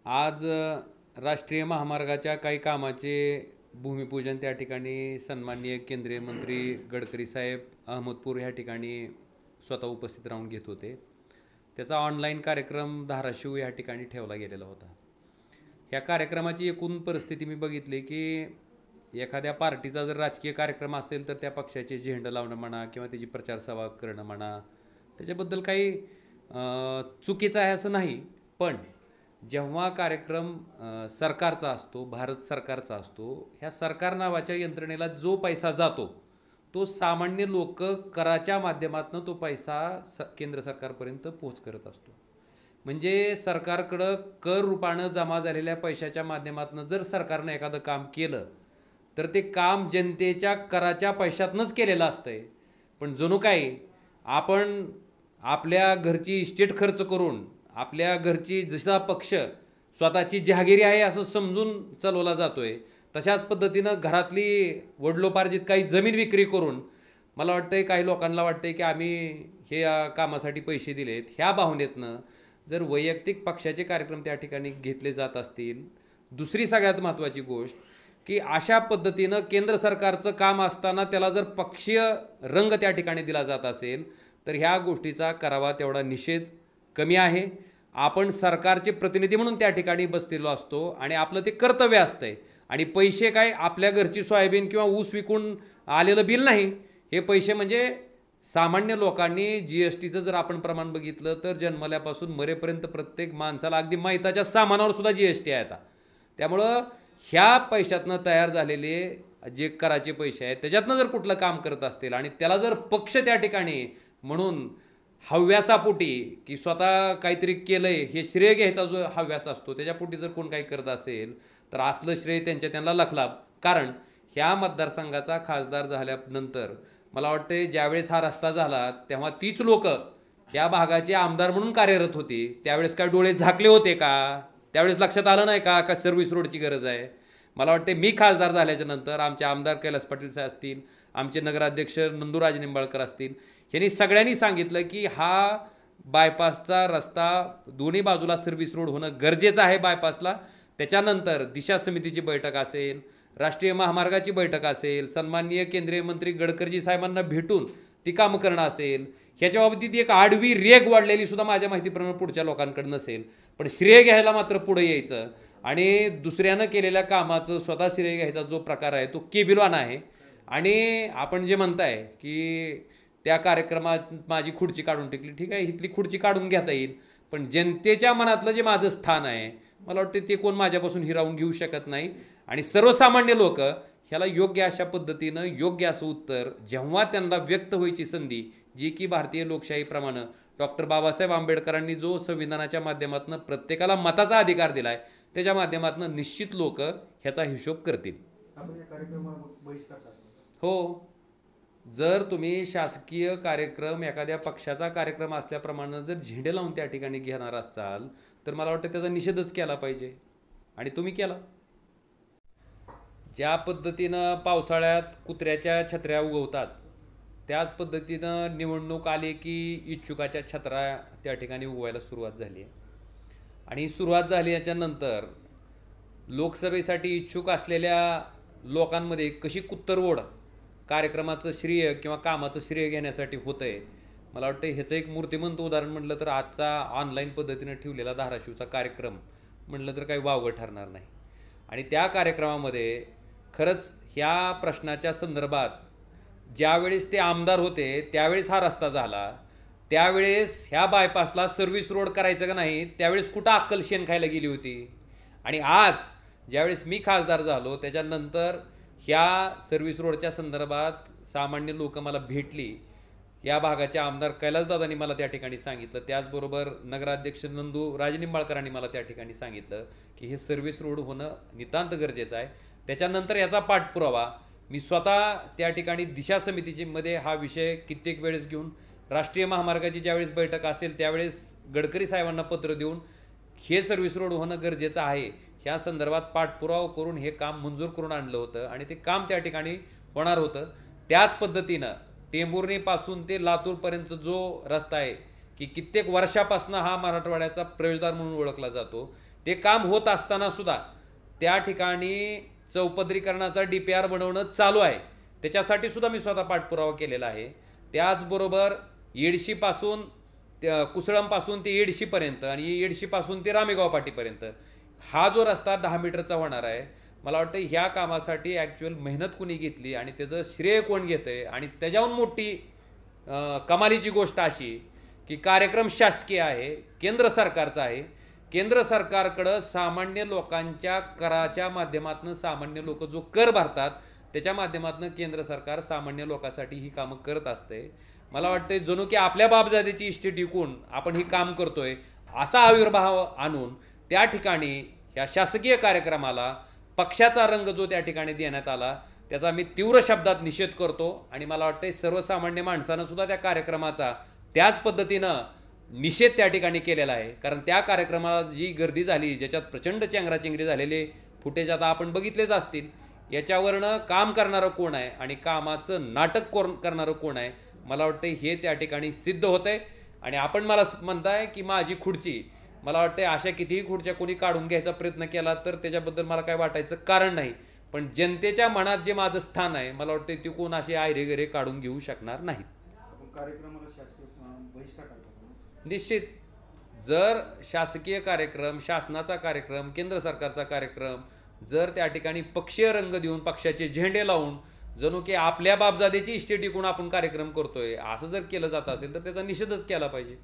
आज राष्ट्रीय महामार्गाच्या काही कामाचे भूमिपूजन त्या ठिकाणी सन्माननीय केंद्रीय मंत्री गडकरी साहेब अहमदपूर ह्या ठिकाणी स्वतः उपस्थित राहून घेत होते। त्याचा ऑनलाईन कार्यक्रम धाराशिव या ठिकाणी ठेवला गेलेला होता। ह्या कार्यक्रमाची एकूण परिस्थिती मी बघितली की एखाद्या पार्टीचा जर राजकीय कार्यक्रम असेल तर त्या पक्षाचे झेंडा लावणं म्हणा किंवा त्याची प्रचार सभा करणं म्हणा, त्याच्याबद्दल काही चुकीचं आहे असं नाही। पण जेव्हा कार्यक्रम सरकारचा असतो, भारत सरकारचा असतो, ह्या सरकार नावाच्या यंत्रणेला जो पैसा जातो तो सामान्य लोक कराच्या माध्यमातून तो पैसा केंद्र सरकारपर्यंत पोहोच करत असतो। म्हणजे सरकारकडं कर रूपानं जमा झालेल्या पैशाच्या माध्यमातून जर सरकारनं एखादं काम केलं तर ते काम जनतेच्या कराच्या पैशातूनच केलेलं असतंय। पण जणू काही आपण आपल्या घरची इस्टेट खर्च करून आपल्या घरची जसा पक्ष स्वतःची जहागिरी आहे असं समजून चालवला जातोय, तशाच पद्धतीनं घरातली वडिलोपार्जित काही जमीन विक्री करून मला वाटतंय काही लोकांना वाटतंय की आम्ही हे कामासाठी पैसे दिलेत, ह्या भावनेतनं जर वैयक्तिक पक्षाचे कार्यक्रम त्या ठिकाणी घेतले जात असतील। दुसरी सगळ्यात महत्त्वाची गोष्ट की अशा पद्धतीनं केंद्र सरकारचं काम असताना त्याला जर पक्षीय रंग त्या ठिकाणी दिला जात असेल तर ह्या गोष्टीचा करावा तेवढा निषेध कमी आहे। आपण सरकारचे प्रतिनिधी म्हणून त्या ठिकाणी बसलेलो असतो आणि आपलं ते कर्तव्य असतंय। आणि पैसे काय आपल्या घरची सोयाबीन किंवा ऊस विकून आलेलं बिल नाही, हे पैसे म्हणजे सामान्य लोकांनी GSTचं जर आपण प्रमाण बघितलं तर जन्मल्यापासून मरेपर्यंत प्रत्येक माणसाला अगदी मैताच्या सामानावर सुद्धा GST आहे आता। त्यामुळं ह्या पैशातनं तयार झालेले जे कराचे पैसे आहेत त्याच्यातनं जर कुठलं काम करत असतील आणि त्याला जर पक्ष त्या ठिकाणी म्हणून हव्यासापोटी की स्वतः काहीतरी केलंय हे श्रेय घ्यायचा जो हव्यास असतो त्याच्यापोटी जर कोण काही करत असेल तर असलं श्रेय त्यांना लखलाभ। कारण ह्या मतदारसंघाचा खासदार झाल्यानंतर मला वाटतं ज्यावेळेस हा रस्ता झाला तेव्हा तीच लोक ह्या भागाचे आमदार म्हणून कार्यरत होती। त्यावेळेस काय डोळे झाकले होते का? त्यावेळेस लक्षात आलं नाही का सर्व्हिस रोडची गरज आहे? मला वाटते मी खासदार झाल्याच्या नंतर आमचे आमदार कैलास पाटील साहेब असतील, आमचे नगराध्यक्ष नंदूराज निंबाळकर असतील, यांनी सगळ्यांनी सांगितलं की हा बायपासचा रस्ता दोन्ही बाजूला सर्व्हिस रोड होणं गरजेचं आहे बायपासला। त्याच्यानंतर दिशा समितीची बैठक असेल, राष्ट्रीय महामार्गाची बैठक असेल, सन्माननीय केंद्रीय मंत्री गडकरी साहेबांना भेटून ती कामं करणं असेल, ह्याच्या बाबतीत एक आडवी रेग वाढलेली सुद्धा माझ्या माहितीप्रमाणे पुढच्या लोकांकडे नसेल। पण श्रेय घ्यायला मात्र पुढे यायचं आणि दुसऱ्यानं केलेल्या कामाचं स्वतः श्रेय घ्यायचा जो प्रकार आहे तो केबिलवाना आहे। आणि आपण जे म्हणताय की त्या कार्यक्रमात माझी खुर्ची काढून टिकली, ठीक आहे, इथली खुर्ची काढून घेता येईल, पण जनतेच्या मनातलं जे माझं स्थान आहे मला वाटतं ते कोण माझ्यापासून हिरावून घेऊ शकत नाही। आणि सर्वसामान्य लोक ह्याला योग्य अशा पद्धतीनं योग्य असं उत्तर जेव्हा त्यांना व्यक्त व्हायची संधी, जी की भारतीय लोकशाहीप्रमाणे डॉक्टर बाबासाहेब आंबेडकरांनी जो संविधानाच्या माध्यमातून प्रत्येकाला मताचा अधिकार दिलाय त्याच्या माध्यमातून निश्चित लोक ह्याचा हिशोब करतील। हो, जर तुम्ही शासकीय कार्यक्रम एखाद्या पक्षाचा कार्यक्रम असल्याप्रमाणे जर झेंडे लावून त्या ठिकाणी घेणार असाल तर मला वाटतं त्याचा निषेधच केला पाहिजे आणि तुम्ही केला। ज्या पद्धतीनं पावसाळ्यात कुत्र्याच्या छत्र्या उगवतात त्याच पद्धतीनं निवडणूक आली की इच्छुकाच्या छत्र्या त्या ठिकाणी उगवायला सुरुवात झाली आहे। आणि सुरुवात झाली याच्यानंतर लोकसभेसाठी इच्छुक असलेल्या लोकांमध्ये कशी कुत्तरवोड कार्यक्रमाचं श्रेय किंवा कामाचं श्रेय घेण्यासाठी होतंय, मला वाटतं ह्याचं एक मूर्तिमंत उदाहरण म्हटलं तर आजचा ऑनलाईन पद्धतीनं ठेवलेला धाराशिवचा कार्यक्रम म्हटलं तर काही वावगं ठरणार नाही। आणि त्या कार्यक्रमामध्ये खरंच ह्या प्रश्नाच्या संदर्भात ज्यावेळेस ते आमदार होते त्यावेळेस हा रस्ता झाला, त्यावेळेस ह्या बायपासला सर्व्हिस रोड करायचं का नाही त्यावेळेस कुठं अक्कल शेण खायला गेली होती? आणि आज ज्यावेळेस मी खासदार झालो त्याच्यानंतर ह्या सर्व्हिस रोडच्या संदर्भात सामान्य लोक मला भेटली, या भागाच्या आमदार कैलासदादांनी मला त्या ठिकाणी सांगितलं, त्याचबरोबर नगराध्यक्ष नंदूराज निंबाळकरांनी मला त्या ठिकाणी सांगितलं की हे सर्व्हिस रोड होणं नितांत गरजेचं आहे। त्याच्यानंतर याचा पाठपुरावा मी स्वतः त्या ठिकाणी दिशा समितीमध्ये हा विषय कित्येक वेळेस घेऊन राष्ट्रीय महामार्गाची ज्यावेळेस बैठक असेल त्यावेळेस गडकरी साहेबांना पत्र देऊन हे सर्व्हिस रोड होणं गरजेचं आहे ह्या संदर्भात पाठपुरावा करून हे काम मंजूर करून आणलं होतं आणि ते काम त्या ठिकाणी होणार होतं। त्याच पद्धतीनं टेंभुर्णीपासून ते लातूरपर्यंत जो रस्ता आहे की कित्येक वर्षापासून हा मराठवाड्याचा प्रवेशद्वार म्हणून ओळखला जातो, ते काम होत असताना सुद्धा त्या ठिकाणी चौपदरीकरणाचा DPR बनवणं चालू आहे. त्याच्यासाठी सुद्धा मी स्वतः पाठपुरावा केलेला आहे. त्याचबरोबर येडशीपासून कुसळमपासून ते येडशीपर्यंत आणि येडशीपासून ते रामेगाव पाटीपर्यंत हा जो रस्ता 10 मीटरचा होणार आहे. मला वाटतं ह्या कामासाठी ॲक्च्युअल मेहनत कुणी घेतली आणि त्याचं श्रेय कोण घेतंय आणि त्याच्याहून मोठी कमालीची गोष्ट अशी की कार्यक्रम शासकीय आहे, केंद्र सरकारचा आहे. केंद्र सरकारकडं सामान्य लोकांच्या कराच्या माध्यमातून सामान्य लोक जो कर भरतात त्याच्या माध्यमातून केंद्र सरकार सामान्य लोकांसाठी ही कामं करत असते. मला वाटतं जणू की आपल्या बापजातीची इस्टेट विकून आपण ही काम करतोय असा आविर्भाव आणून त्या ठिकाणी ह्या शासकीय कार्यक्रमाला पक्षाचा रंग जो त्या ठिकाणी देण्यात आला त्याचा मी तीव्र शब्दात निषेध करतो. आणि मला वाटतं सर्वसामान्य माणसानं सुद्धा त्या कार्यक्रमाचा त्याच पद्धतीनं निषेध त्या ठिकाणी केलेला आहे. कारण त्या कार्यक्रमाला जी गर्दी झाली, ज्याच्यात प्रचंड चेंगराचेंगरी झालेले फुटेज आता आपण बघितलेच असतील. याच्यावरनं काम करणारं कोण आहे आणि कामाचं नाटक करणारं कोण आहे, मला वाटतं हे त्या ठिकाणी सिद्ध होतंय. आणि आपण मला म्हणताय की माझी खुर्ची, मला वाटतं अशा कितीही खुर्च्या कोणी काढून घ्यायचा प्रयत्न केला तर त्याच्याबद्दल मला काय वाटायचं कारण नाही. पण जनतेच्या मनात जे माझं स्थान आहे, मला वाटतं ते कोण असे आयरेगरे काढून घेऊ शकणार नाहीत. निश्चित जर शासकीय कार्यक्रम, शासनाचा कार्यक्रम, केंद्र सरकारचा कार्यक्रम जर त्या ठिकाणी पक्षीय रंग देऊन पक्षाचे झेंडे लावून जणू की आपल्या बापजादेची इस्टेट विकून आपण कार्यक्रम करतोय असं जर केलं जात असेल तर त्याचा निषेधच केला पाहिजे.